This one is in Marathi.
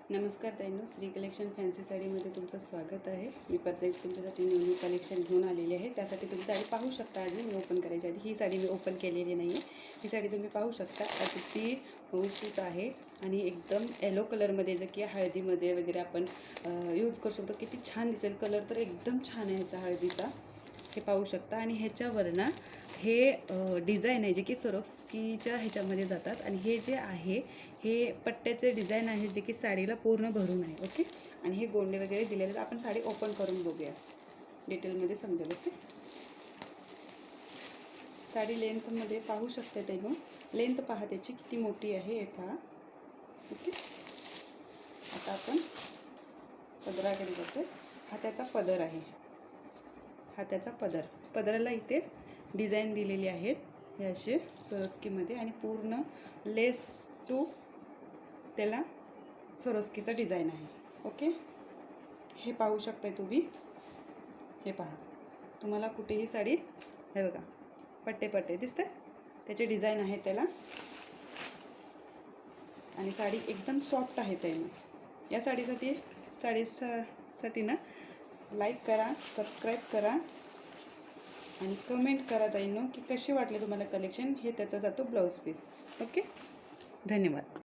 नमस्कार ताईंनो, श्री कलेक्शन फॅन्सी साडीमध्ये तुमचं स्वागत आहे। मी प्रत्येक तुमच्यासाठी न्यू कलेक्शन घेऊन आलेली आहे। त्यासाठी तुम्ही साडी पाहू शकता। आधी मी ओपन करायच्या आधी ही साडी मी ओपन केलेली नाही आहे। ही साडी तुम्ही पाहू शकता, अगदी मऊसूत आहे आणि एकदम येलो कलरमध्ये, जे की हळदीमध्ये वगैरे आपण यूज करू शकतो। किती छान दिसेल, कलर तर एकदम छान आहे ह्याचा हळदीचा, हे पाहू शकता। आणि ह्याच्यावर ना हे डिझाईन आहे जे की सरोस्कीच्या ह्याच्यामध्ये जातात आणि हे जे आहे हे पट्ट्याचे डिझाईन आहे जे की साडीला पूर्ण भरून आहे। ओके, आणि हे गोंडे वगैरे दिलेले आहेत। आपण साडी ओपन करून बघूया, डिटेलमध्ये समजेल। ओके, साडी लेंथमध्ये पाहू शकते तेव्हा लेंथ पहा त्याची किती मोठी आहे हे पहा। ओके, आता आपण पदराकडे बघतोय। हा त्याचा पदर आहे, हा त्याचा पदर। पदराला इथे डिझाईन दिलेली आहेत हे असे सरोस्कीमध्ये आणि पूर्ण लेस टू त्याला सरोस्कीचा डिझाईन आहे। ओके, हे पाहू शकताय तुम्ही, हे पहा। तुम्हाला कुठेही साडी हे बघा पट्टे पट्टे दिसते, त्याचे डिझाईन आहे त्याला। आणि साडी एकदम सॉफ्ट आहे त्याने। या साडीसाठी ना लाईक करा, सबस्क्राईब करा आणि कमेंट करा ताईंनो की कसे वाटले तुम्हाला कलेक्शन। हे त्याचा जातो ब्लाऊज पीस। ओके, धन्यवाद।